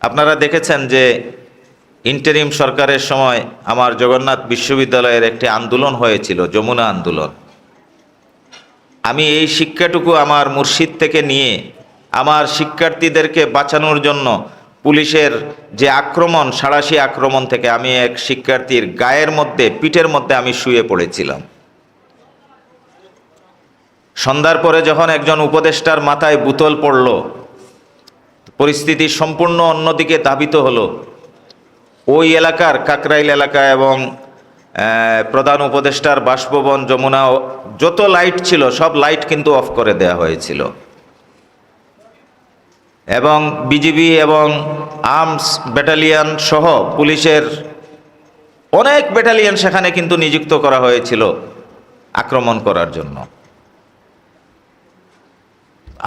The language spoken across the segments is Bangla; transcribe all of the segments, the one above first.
আপনারা দেখেছেন যে ইন্টারিম সরকারের সময় আমার জগন্নাথ বিশ্ববিদ্যালয়ের একটি আন্দোলন হয়েছিল, যমুনা আন্দোলন। আমি এই শিক্ষাটুকু আমার মুর্শিদ থেকে নিয়ে আমার শিক্ষার্থীদেরকে বাঁচানোর জন্য পুলিশের যে আক্রমণ, সাঁড়াশি আক্রমণ থেকে আমি এক শিক্ষার্থীর গায়ের মধ্যে, পিঠের মধ্যে আমি শুয়ে পড়েছিলাম। সন্ধ্যার পরে যখন একজন উপদেষ্টার মাথায় বোতল পড়ল, পরিস্থিতি সম্পূর্ণ অন্যদিকে ধাবিত হলো। ওই এলাকার কাকরাইল এলাকা এবং প্রধান উপদেষ্টার বাসভবন, যমুনা, যত লাইট ছিল সব লাইট কিন্তু অফ করে দেয়া হয়েছিল এবং বিজিবি এবং আর্মস ব্যাটালিয়ন সহ পুলিশের অনেক ব্যাটালিয়ন সেখানে কিন্তু নিযুক্ত করা হয়েছিল আক্রমণ করার জন্য।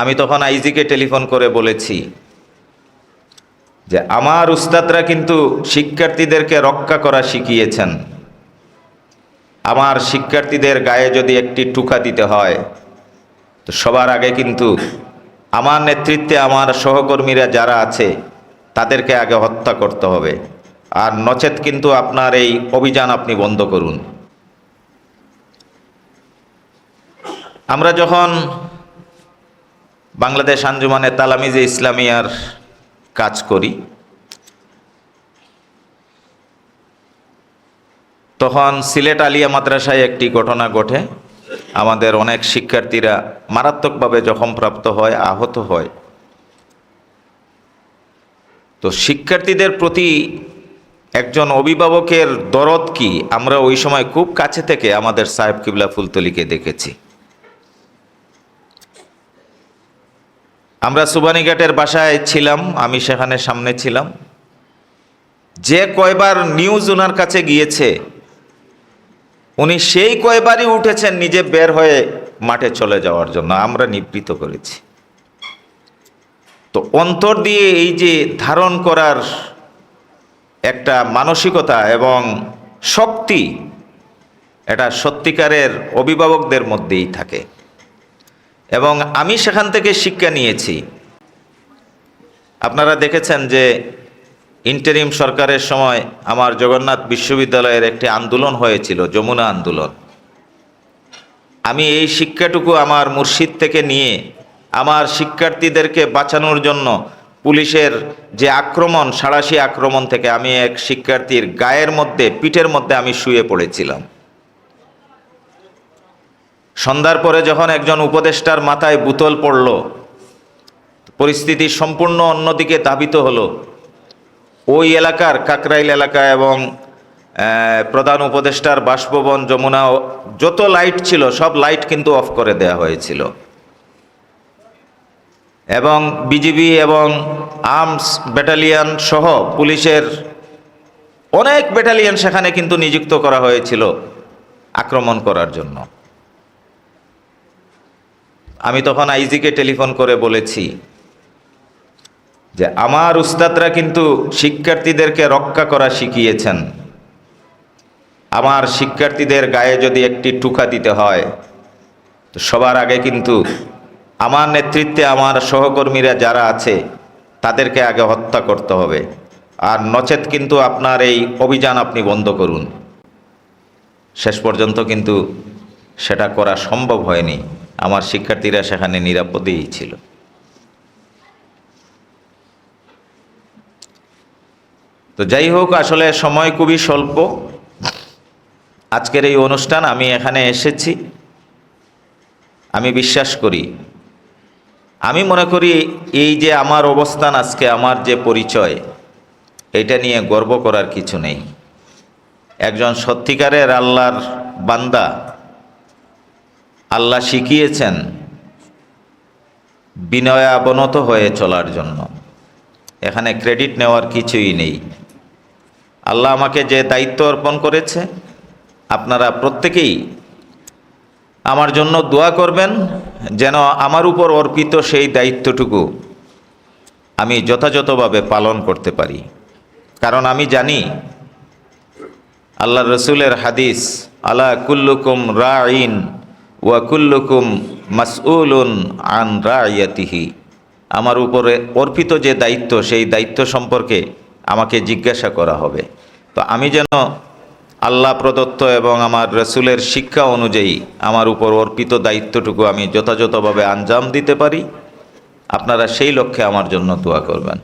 আমি তখন আইজিকে টেলিফোন করে বলেছি যে আমার উস্তাদরা কিন্তু শিক্ষার্থীদেরকে রক্ষা করা শিখিয়েছেন। আমার শিক্ষার্থীদের গায়ে যদি একটি টুকা দিতে হয় তো সবার আগে কিন্তু আমার নেতৃত্বে আমার সহকর্মীরা যারা আছে তাদেরকে আগে হত্যা করতে হবে, আর নচেত কিন্তু আপনার এই অভিযান আপনি বন্ধ করুন। আমরা যখন বাংলাদেশ আঞ্জুমানে তালামিজে ইসলামিয়ার কাজ করি তখন সিলেট আলিয়া মাদ্রাসায় একটি ঘটনা ঘটে। আমাদের অনেক শিক্ষার্থীরা মারাত্মকভাবে জখমপ্রাপ্ত হয়, আহত হয়। তো শিক্ষার্থীদের প্রতি একজন অভিভাবকের দরদ কি আমরা ওই সময় খুব কাছে থেকে আমাদের সাহেব কিবলা ফুলতলিকে দেখেছি। আমরা সুবানীঘাটের বাসায় ছিলাম, আমি সেখানে সামনে ছিলাম। যে কয়বার নিউজ ওনার কাছে গিয়েছে উনি সেই কয়বারই উঠেছেন নিজে বের হয়ে মাঠে চলে যাওয়ার জন্য, আমরা নিবৃত করেছি। তো অন্তর দিয়ে এই যে ধারণ করার একটা মানসিকতা এবং শক্তি, এটা সত্যিকারের অভিভাবকদের মধ্যেই থাকে এবং আমি সেখান থেকে শিক্ষা নিয়েছি। আপনারা দেখেছেন যে ইন্টারিম সরকারের সময় আমার জগন্নাথ বিশ্ববিদ্যালয়ের একটি আন্দোলন হয়েছিল, যমুনা আন্দোলন। আমি এই শিক্ষাটুকু আমার মুর্শিদ থেকে নিয়ে আমার শিক্ষার্থীদেরকে বাঁচানোর জন্য পুলিশের যে আক্রমণ, সাঁড়াশি আক্রমণ থেকে আমি এক শিক্ষার্থীর গায়ের মধ্যে, পিঠের মধ্যে আমি শুয়ে পড়েছিলাম। সন্ধ্যার পরে যখন একজন উপদেষ্টার মাথায় বোতল পড়ল, পরিস্থিতি সম্পূর্ণ অন্যদিকে ধাবিত হলো। ওই এলাকার কাকরাইল এলাকা এবং প্রধান উপদেষ্টার বাসভবন, যমুনা, যত লাইট ছিল সব লাইট কিন্তু অফ করে দেয়া হয়েছিল এবং বিজিবি এবং আর্মস ব্যাটালিয়ন সহ পুলিশের অনেক ব্যাটালিয়ন সেখানে কিন্তু নিযুক্ত করা হয়েছিল আক্রমণ করার জন্য। আমি তখন আইজিকে টেলিফোন করে বলেছি যে আমার উস্তাদরা কিন্তু শিক্ষার্থীদেরকে রক্ষা করা শিখিয়েছেন। আমার শিক্ষার্থীদের গায়ে যদি একটি টুকা দিতে হয় তো সবার আগে কিন্তু আমার নেতৃত্বে আমার সহকর্মীরা যারা আছে তাদেরকে আগে হত্যা করতে হবে, আর নচেত কিন্তু আপনার এই অভিযান আপনি বন্ধ করুন। শেষ পর্যন্ত কিন্তু সেটা করা সম্ভব হয়নি। আমার শিক্ষার্থীরা সেখানে নিরাপদেই ছিল। তো যাই হোক, আসলে সময় খুবই স্বল্প। আজকের এই অনুষ্ঠান আমি এখানে এসেছি, আমি বিশ্বাস করি, আমি মনে করি এই যে আমার অবস্থান আজকে, আমার যে পরিচয়, এটা নিয়ে গর্ব করার কিছু নেই। একজন সত্যিকারের আল্লাহর বান্দা, আল্লাহ শিখিয়েছেন বিনয়াবনত হয়ে চলার জন্য। এখানে ক্রেডিট নেওয়ার কিছুই নেই। আল্লাহ আমাকে যে দায়িত্ব অর্পণ করেছে, আপনারা প্রত্যেকেই আমার জন্য দোয়া করবেন যেন আমার উপর অর্পিত সেই দায়িত্বটুকু আমি যথাযথভাবে পালন করতে পারি। কারণ আমি জানি আল্লাহ রসুলের হাদিস, আলা কুল্লুকুম রাঈন ওয়া কুল্লুকুম মাসউলুন আন রাইয়াতিহি। আমার উপরে অর্পিত যে দায়িত্ব, সেই দায়িত্ব সম্পর্কে আমাকে জিজ্ঞাসা করা হবে। তো আমি যেন আল্লাহ প্রদত্ত এবং আমার রসুলের শিক্ষা অনুযায়ী আমার উপর অর্পিত দায়িত্বটুকু আমি যথাযথভাবে আঞ্জাম দিতে পারি। আপনারা সেই লক্ষ্যে আমার জন্য দোয়া করবেন।